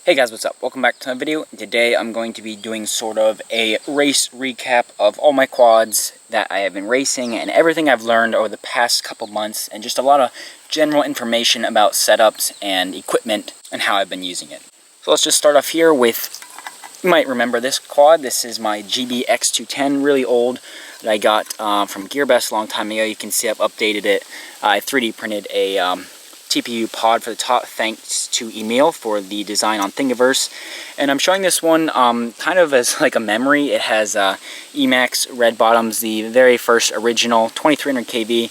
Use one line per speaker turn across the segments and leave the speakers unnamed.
Hey guys, what's up? Welcome back to my video. Today I'm going to be doing sort of a race recap of all my quads that I have been racing and everything I've learned over the past couple months, and just a lot of general information about setups and equipment and how I've been using it. So let's just start off here with, you might remember this quad. This is my GBX210, really old, that I got from GearBest a long time ago. You can see I've updated it. I 3D printed a TPU pod for the top, thanks to Emil for the design on Thingiverse. And I'm showing this one kind of as like a memory. It has Emax red bottoms, the very first original 2300 kV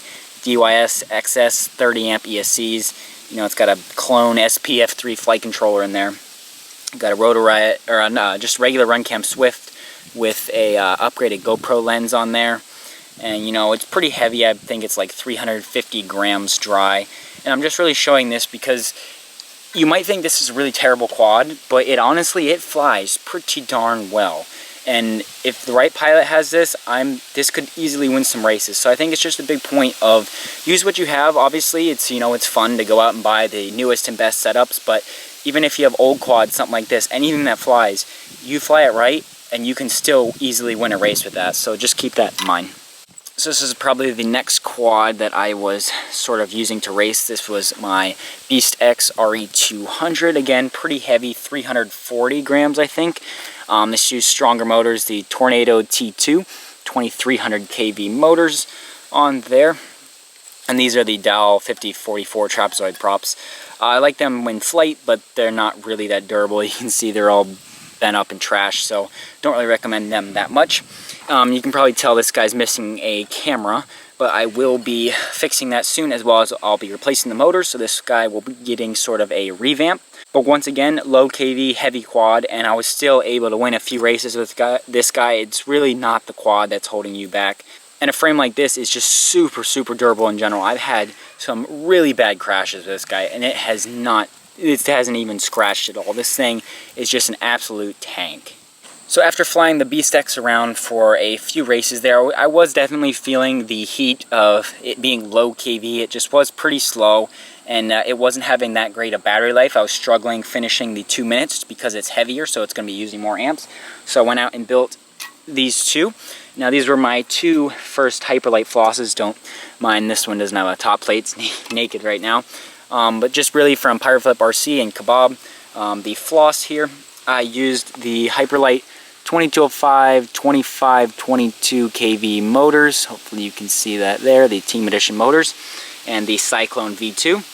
DYS XS 30 amp ESCs. You know, it's got a clone SPF3 flight controller in there. Got a Rotor Riot, or just regular Runcam Swift with a upgraded GoPro lens on there. And you know, it's pretty heavy. I think it's like 350 grams dry. And I'm just really showing this because you might think this is a really terrible quad, but it flies pretty darn well. And if the right pilot has this, this could easily win some races. So I think it's just a big point of use what you have. Obviously, it's, you know, it's fun to go out and buy the newest and best setups, but even if you have old quads, something like this, anything that flies, you fly it right and you can still easily win a race with that. So just keep that in mind. So this is probably the next quad that I was sort of using to race. This was my Beast X RE200. Again, pretty heavy, 340 grams, I think. This used stronger motors, the Tornado T2, 2300 kV motors on there. And these are the Dow 5044 trapezoid props. I like them in flight, but they're not really that durable. You can see they're all bent up and trashed, so don't really recommend them that much. You can probably tell this guy's missing a camera, but I will be fixing that soon, as well as I'll be replacing the motor, so this guy will be getting sort of a revamp. But once again, low kV, heavy quad, and I was still able to win a few races with this guy. It's really not the quad that's holding you back. And a frame like this is just super, super durable in general. I've had some really bad crashes with this guy, and it hasn't even scratched at all. This thing is just an absolute tank. So after flying the Beast X around for a few races there, I was definitely feeling the heat of it being low kV. It just was pretty slow, and it wasn't having that great a battery life. I was struggling finishing the 2 minutes because it's heavier, so it's going to be using more amps. So I went out and built these two. Now these were my two first Hyperlight flosses. Don't mind this one, doesn't have a top plate. It's naked right now. But just really from Pyroflip RC and Kebab, the floss here, I used the Hyperlight 2205, 25, 22 kV motors. Hopefully you can see that there, the Team Edition motors, and the Cyclone V2.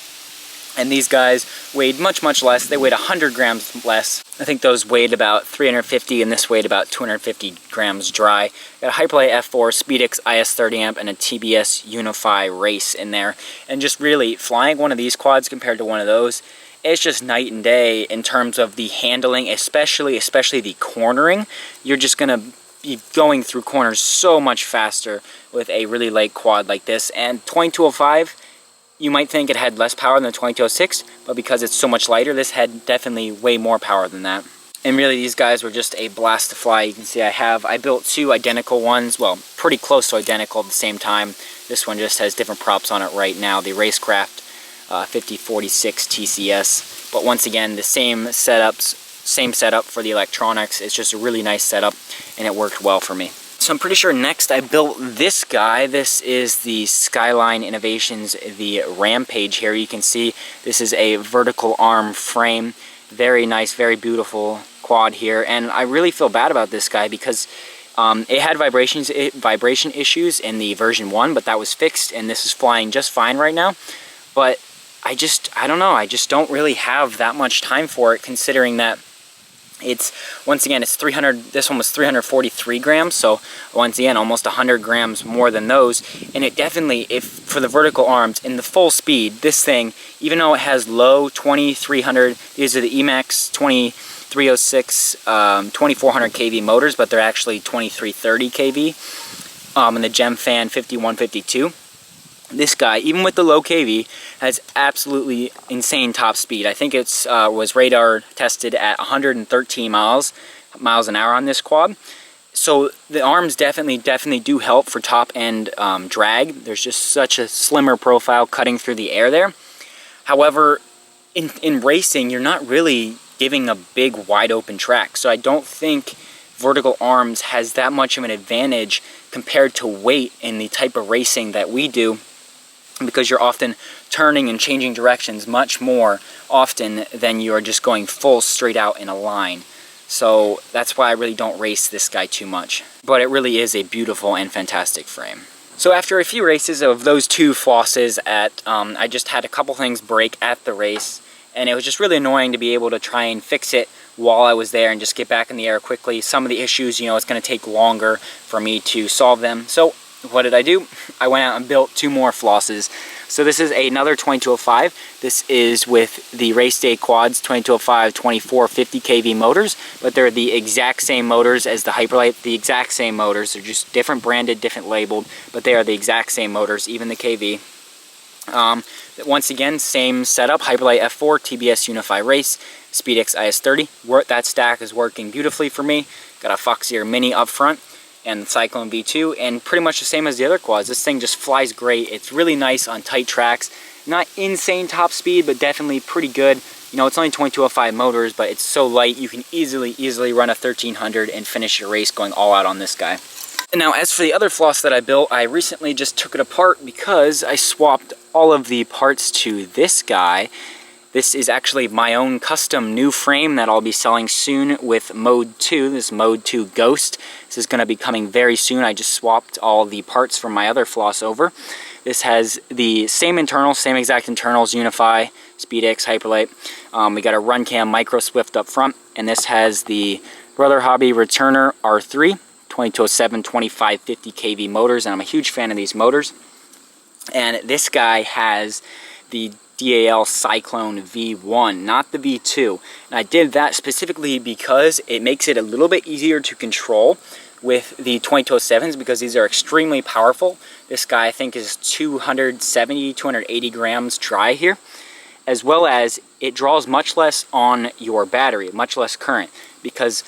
And these guys weighed much, much less. They weighed 100 grams less. I think those weighed about 350, and this weighed about 250 grams dry. Got a Hyperlight F4, SpeedX IS 30 amp, and a TBS Unify Race in there. And just really flying one of these quads compared to one of those, it's just night and day in terms of the handling, especially the cornering. You're just gonna be going through corners so much faster with a really light quad like this. And 2205, you might think it had less power than the 2206, but because it's so much lighter, this had definitely way more power than that. And really, these guys were just a blast to fly. You can see I built two identical ones, well, pretty close to identical at the same time. This one just has different props on it right now, the Racecraft 5046 TCS. But once again, the same setup for the electronics. It's just a really nice setup, and it worked well for me. So I'm pretty sure next I built this guy. This is the Skyline Innovations, the Rampage here. You can see this is a vertical arm frame. Very nice, very beautiful quad here. And I really feel bad about this guy because it had vibration issues in the version 1, but that was fixed, and this is flying just fine right now. But I don't know, I just don't really have that much time for it, considering that once again, it's 300, this one was 343 grams, so once again, almost 100 grams more than those. And it definitely, for the vertical arms, in the full speed, this thing, even though it has low 2300, these are the Emax 2306, 2400 kV motors, but they're actually 2330 kV, and the Gemfan 5152. This guy, even with the low kV, has absolutely insane top speed. I think it's was radar tested at 113 miles an hour on this quad. So the arms definitely do help for top end drag. There's just such a slimmer profile cutting through the air there. However, in racing, you're not really giving a big wide open track. So I don't think vertical arms has that much of an advantage compared to weight in the type of racing that we do, because you're often turning and changing directions much more often than you are just going full straight out in a line. So that's why I really don't race this guy too much. But it really is a beautiful and fantastic frame. So after a few races of those two flosses I just had a couple things break at the race, and it was just really annoying to be able to try and fix it while I was there and just get back in the air quickly. Some of the issues, it's going to take longer for me to solve them. So what did I do? I went out and built two more flosses. So this is another 2205. This is with the Race Day Quads 2205 2450 kV motors, but they're the exact same motors as the Hyperlite, the exact same motors. They're just different branded, different labeled, but they are the exact same motors, even the kV. Once again, same setup, Hyperlite F4, TBS Unify Race, SpeedX IS30. That stack is working beautifully for me. Got a Foxier Mini up front and the Cyclone V2, and pretty much the same as the other quads. This thing just flies great. It's really nice on tight tracks. Not insane top speed, but definitely pretty good. It's only 2205 motors, but it's so light you can easily run a 1300 and finish your race going all out on this guy. And now as for the other floss that I built, I recently just took it apart because I swapped all of the parts to this guy. This is actually my own custom new frame that I'll be selling soon with Mode 2. This Mode 2 Ghost. This is going to be coming very soon. I just swapped all the parts from my other floss over. This has the same internals, same exact internals, Unify, SpeedX, Hyperlite. We got a Run Cam Micro Swift up front, and this has the Brother Hobby Returner R3, 2207 2550 kV motors, and I'm a huge fan of these motors. And this guy has the DAL Cyclone V1, not the V2. And I did that specifically because it makes it a little bit easier to control with the 2207s, because these are extremely powerful. This guy I think is 270, 280 grams dry here, as well as it draws much less on your battery, much less current, because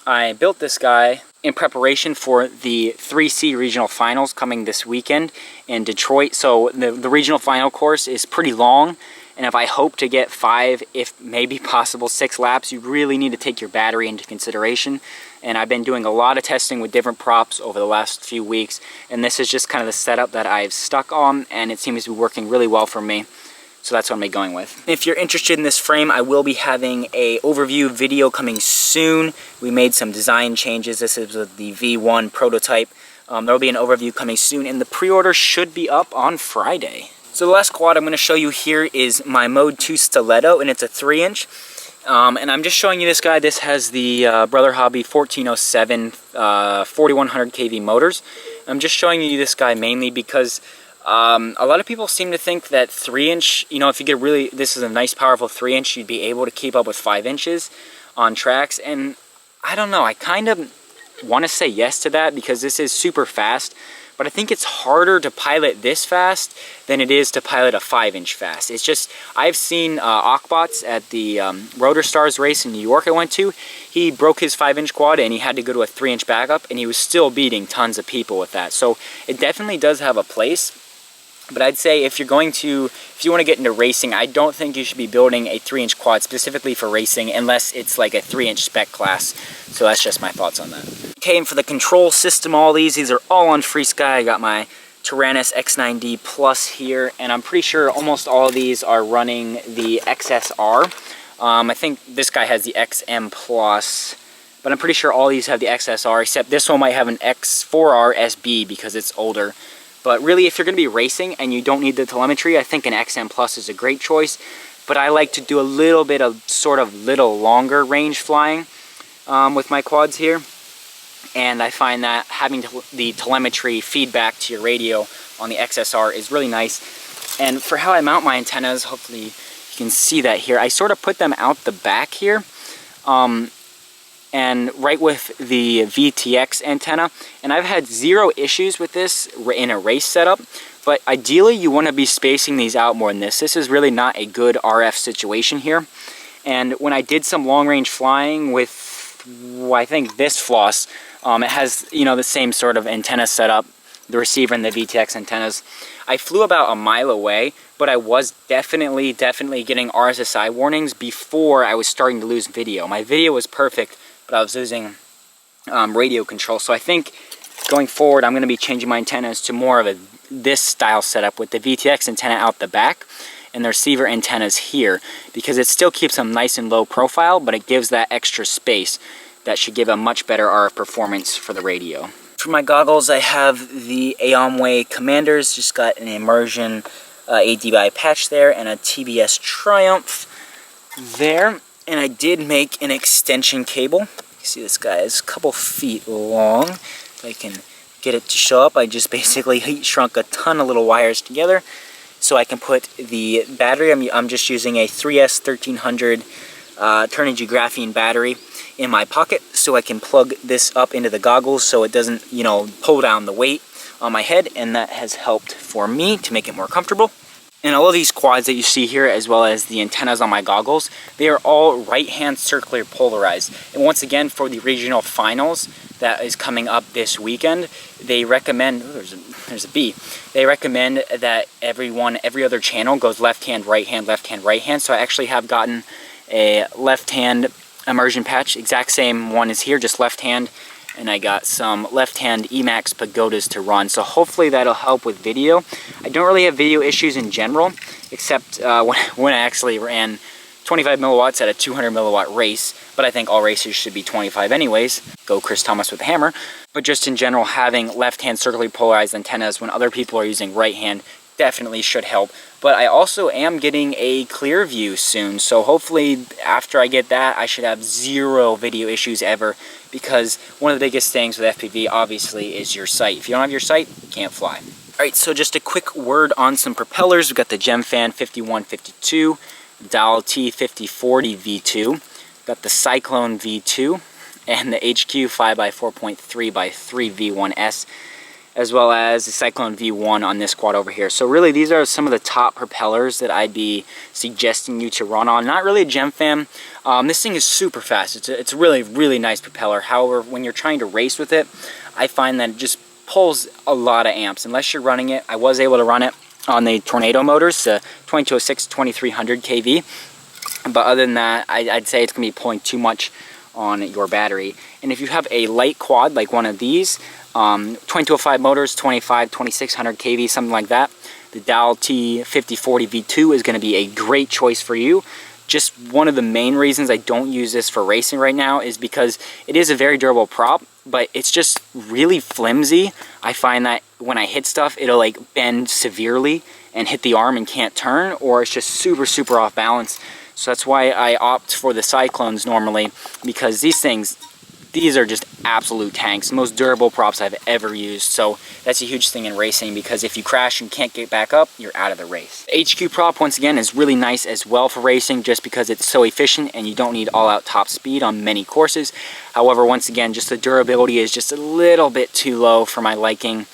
I built this guy in preparation for the 3C regional finals coming this weekend in Detroit. So the regional final course is pretty long, and if I hope to get 5, if maybe possible 6 laps, you really need to take your battery into consideration. And I've been doing a lot of testing with different props over the last few weeks, and this is just kind of the setup that I've stuck on, and it seems to be working really well for me. So that's what I'm going to be going with. If you're interested in this frame, I will be having a overview video coming soon. We made some design changes. This is with the V1 prototype. There will be an overview coming soon, and the pre-order should be up on Friday. So the last quad I'm going to show you here is my Mode 2 Stiletto, and it's a 3-inch. And I'm just showing you this guy. This has the Brother Hobby 1407 4100 kV motors. I'm just showing you this guy mainly because a lot of people seem to think that 3-inch, if you get this is a nice powerful 3-inch, you'd be able to keep up with 5 inches on tracks. And I don't know, I kind of want to say yes to that because this is super fast, but I think it's harder to pilot this fast than it is to pilot a 5-inch fast. It's just, I've seen Ockbots at the Rotor Stars race in New York I went to. He broke his 5-inch quad and he had to go to a 3-inch backup, and he was still beating tons of people with that. So it definitely does have a place. But I'd say if you want to get into racing, I don't think you should be building a 3-inch quad specifically for racing unless it's like a 3-inch spec class. So that's just my thoughts on that. Okay, and for the control system, all these are all on FreeSky. I got my Tyrannus X9D Plus here, and I'm pretty sure almost all of these are running the XSR. I think this guy has the XM Plus, but I'm pretty sure all these have the XSR, except this one might have an X4R SB because it's older. But really, if you're going to be racing and you don't need the telemetry, I think an XM Plus is a great choice. But I like to do a little bit of little longer range flying with my quads here. And I find that having the telemetry feedback to your radio on the XSR is really nice. And for how I mount my antennas, hopefully you can see that here, I sort of put them out the back here. And right with the VTX antenna, and I've had 0 issues with this in a race setup, but ideally you want to be spacing these out more than this. This is really not a good RF situation here. And when I did some long range flying with, I think this floss, it has the same sort of antenna setup, the receiver and the VTX antennas. I flew about a mile away, but but I was definitely getting RSSI warnings before I was starting to lose video. My video was perfect, but I was losing radio control. So I think going forward, I'm going to be changing my antennas to more of this style setup with the VTX antenna out the back and the receiver antennas here, because it still keeps them nice and low profile, but it gives that extra space that should give a much better RF performance for the radio. For my goggles, I have the Aomway Commanders, just got an immersion ADBI patch there and a TBS Triumph there. And I did make an extension cable. You see this guy is a couple feet long. If I can get it to show up, I just basically heat shrunk a ton of little wires together so I can put the battery. I'm just using a 3S1300 Turnigy graphene battery in my pocket, so I can plug this up into the goggles so it doesn't, you know, pull down the weight on my head, and that has helped for me to make it more comfortable. And all of these quads that you see here, as well as the antennas on my goggles, they are all right-hand circular polarized. And once again, for the regional finals that is coming up this weekend, they recommend, there's a B, they recommend that every other channel goes left-hand, right-hand, left-hand, right-hand. So I actually have gotten a left-hand immersion patch, exact same one as here, just left-hand, and I got some left-hand Emax pagodas to run, so hopefully that'll help with video. I don't really have video issues in general, except when I actually ran 25 milliwatts at a 200 milliwatt race, but I think all races should be 25 anyways. Go Chris Thomas with a hammer. But just in general, having left-hand circularly polarized antennas when other people are using right-hand definitely should help. But I also am getting a clear view soon, so hopefully after I get that, I should have zero video issues ever, because one of the biggest things with FPV obviously is your sight. If you don't have your sight, you can't fly. Alright, so just a quick word on some propellers. We've got the Gemfan 5152, Dal T5040 V2, got the Cyclone V2, and the HQ 5x4.3x3 V1S, as well as the Cyclone V1 on this quad over here. So really, these are some of the top propellers that I'd be suggesting you to run on. Not really a Gemfan. This thing is super fast. It's a really, really nice propeller. However, when you're trying to race with it, I find that it just pulls a lot of amps. Unless you're running it, I was able to run it on the Tornado motors, 2206, 2300 kV. But other than that, I'd say it's going to be pulling too much on your battery. And if you have a light quad like one of these, 2205 motors, 2600 kV, something like that, the Dal T5040 V2 is going to be a great choice for you. Just one of the main reasons I don't use this for racing right now is because it is a very durable prop, but it's just really flimsy. I find that when I hit stuff, it'll like bend severely and hit the arm and can't turn, or it's just super, super off balance. So that's why I opt for the Cyclones normally, because these are just absolute tanks, the most durable props I've ever used. So that's a huge thing in racing, because if you crash and can't get back up, you're out of the race. The HQ prop, once again, is really nice as well for racing, just because it's so efficient and you don't need all-out top speed on many courses. However, once again, just the durability is just a little bit too low for my liking.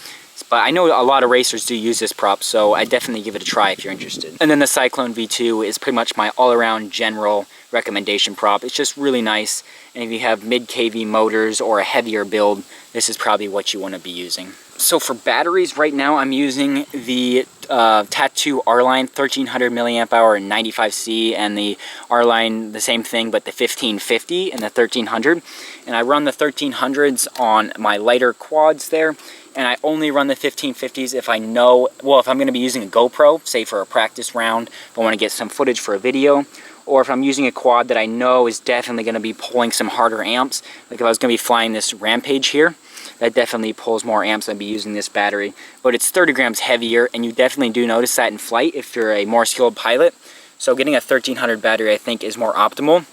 But I know a lot of racers do use this prop, so I definitely give it a try if you're interested. And then the Cyclone V2 is pretty much my all-around general recommendation prop. It's just really nice, and if you have mid-kV motors or a heavier build, this is probably what you want to be using. So for batteries, right now I'm using the Tattoo R-Line 1300 milliamp hour and 95C, and the R-Line, the same thing, but the 1550 and the 1300. And I run the 1300s on my lighter quads there, and I only run the 1550s if I know, well, if I'm going to be using a GoPro, say for a practice round, if I want to get some footage for a video, or if I'm using a quad that I know is definitely going to be pulling some harder amps. Like if I was going to be flying this Rampage here, that definitely pulls more amps. I'd be using this battery, but it's 30 grams heavier, and you definitely do notice that in flight if you're a more skilled pilot. So getting a 1300 battery, I think, is more optimal.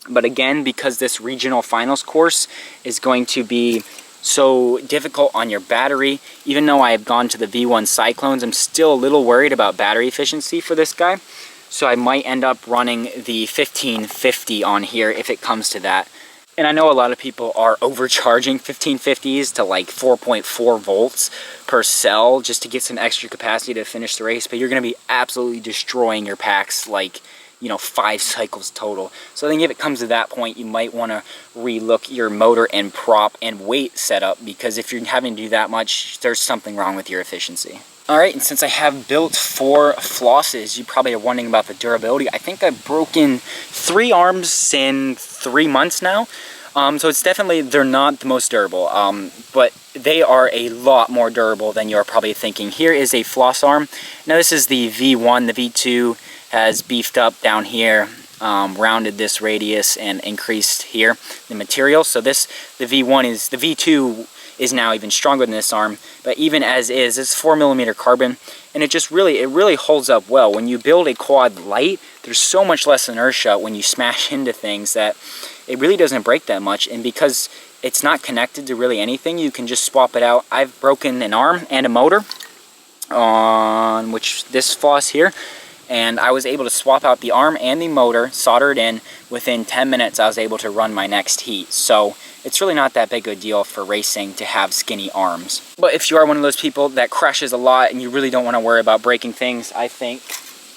But again, because this regional finals course is going to be so difficult on your battery, even though I have gone to the V1 Cyclones, I'm still a little worried about battery efficiency for this guy. So I might end up running the 1550 on here if it comes to that. And I know a lot of people are overcharging 1550s to like 4.4 volts per cell just to get some extra capacity to finish the race, but you're going to be absolutely destroying your packs, like, you know, 5 cycles total. So I think if it comes to that point, you might want to relook your motor and prop and weight setup, because if you're having to do that much, there's something wrong with your efficiency. Alright, and since I have built 4 flosses, you probably are wondering about the durability. I think I've broken 3 arms in 3 months now. So it's definitely, they're not the most durable, but they are a lot more durable than you're probably thinking. Here is a floss arm. Now this is the V1. The V2 has beefed up down here, rounded this radius and increased here the material. So the V2 is now even stronger than this arm, but even as is, it's 4mm carbon, and it really holds up well. When you build a quad light, there's so much less inertia when you smash into things that it really doesn't break that much, and because it's not connected to really anything, you can just swap it out. I've broken an arm and a motor on this floss here, and I was able to swap out the arm and the motor, solder it in. Within 10 minutes I was able to run my next heat. So it's really not that big a deal for racing to have skinny arms. But if you are one of those people that crashes a lot and you really don't want to worry about breaking things, I think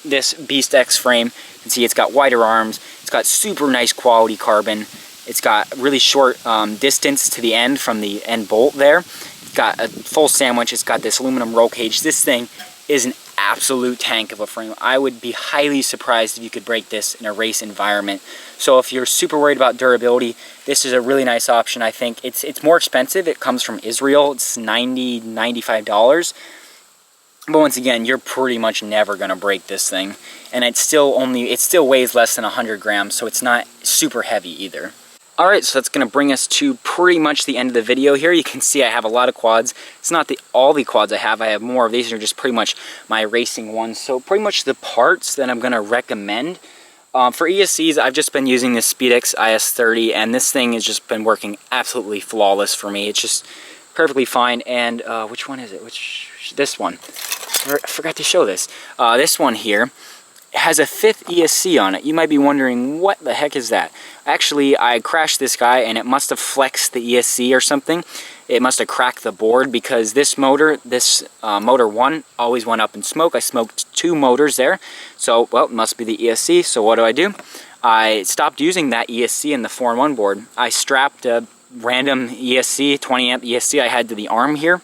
this Beast X frame, you can see it's got wider arms, it's got super nice quality carbon, it's got really short distance to the end from the end bolt there, it's got a full sandwich, it's got this aluminum roll cage. This thing is an absolute tank of a frame. I would be highly surprised if you could break this in a race environment. So if you're super worried about durability, this is a really nice option. I think it's more expensive. It comes from Israel. It's $90, $95. But once again, you're pretty much never gonna break this thing. And it still weighs less than 100 grams, so it's not super heavy either. Alright, so that's going to bring us to pretty much the end of the video here. You can see I have a lot of quads. It's not all the quads I have more of. These are just pretty much my racing ones. So pretty much the parts that I'm going to recommend. For ESCs, I've just been using this SpeedX IS30, and this thing has just been working absolutely flawless for me. It's just perfectly fine. And which one is it? This one. I forgot to show this. This one here has a 5th ESC on it. You might be wondering, what the heck is that? Actually, I crashed this guy and it must have flexed the ESC or something. It must have cracked the board, because this motor, motor 1, always went up in smoke. I smoked 2 motors there. So, well, it must be the ESC. So what do? I stopped using that ESC in the 4-in-1 board. I strapped a random ESC, 20 amp ESC I had to the arm here,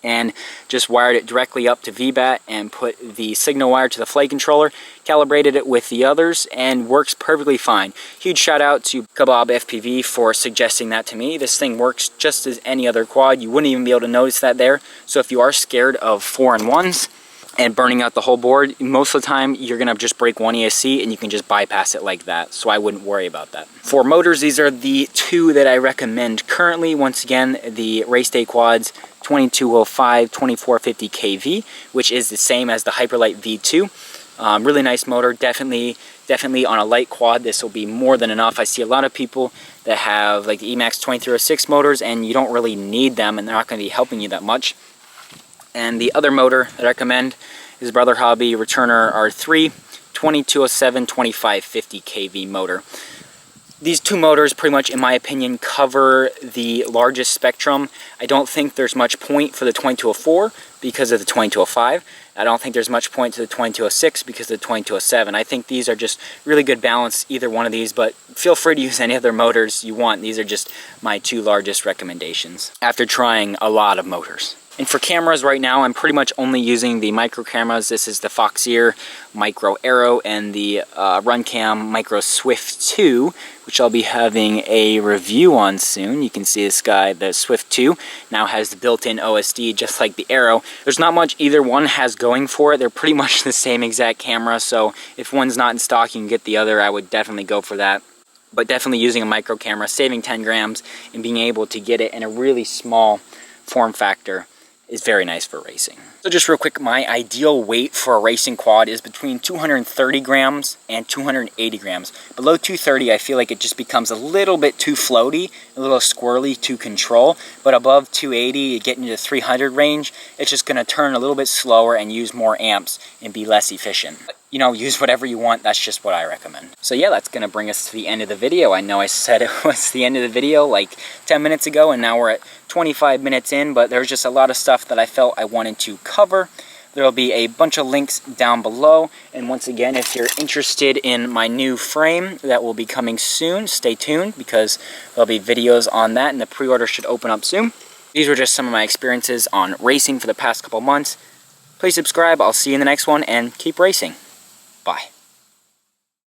and just wired it directly up to VBAT and put the signal wire to the flight controller, calibrated it with the others, and works perfectly fine. Huge shout out to Kebab FPV for suggesting that to me. This thing works just as any other quad. You wouldn't even be able to notice that there. So if you are scared of 4-in-1s and burning out the whole board, most of the time you're gonna just break one ESC and you can just bypass it like that. So I wouldn't worry about that. For motors, these are the 2 that I recommend currently. Once again, the Race Day quads, 2205 2450 kV, which is the same as the Hyperlight V2. Really nice motor. Definitely on a light quad, this will be more than enough. I see a lot of people that have like the Emax 2306 motors, and you don't really need them, and they're not going to be helping you that much. And the other motor that I recommend is Brother Hobby Returner R3 2207 2550 kV motor. These 2 motors pretty much, in my opinion, cover the largest spectrum. I don't think there's much point for the 2204 because of the 2205. I don't think there's much point to the 2206 because of the 2207. I think these are just really good balance, either one of these, but feel free to use any other motors you want. These are just my 2 largest recommendations after trying a lot of motors. And for cameras right now, I'm pretty much only using the micro cameras. This is the Foxeer Micro Aero and the Runcam Micro Swift 2, which I'll be having a review on soon. You can see this guy, the Swift 2, now has the built-in OSD just like the Aero. There's not much either one has going for it. They're pretty much the same exact camera, so if one's not in stock, you can get the other. I would definitely go for that. But definitely using a micro camera, saving 10 grams, and being able to get it in a really small form factor is very nice for racing. So just real quick, my ideal weight for a racing quad is between 230 grams and 280 grams. Below 230, I feel like it just becomes a little bit too floaty, a little squirrely to control. But above 280, you get into the 300 range, it's just gonna turn a little bit slower and use more amps and be less efficient. You know, use whatever you want, that's just what I recommend. So yeah, that's gonna bring us to the end of the video. I know I said it was the end of the video like 10 minutes ago, and now we're at 25 minutes in, but there's just a lot of stuff that I felt I wanted to cover. There'll be a bunch of links down below, and once again, if you're interested in my new frame that will be coming soon, stay tuned, because there'll be videos on that, and the pre-order should open up soon. These were just some of my experiences on racing for the past couple months. Please subscribe. I'll see you in the next one, and keep racing. Bye.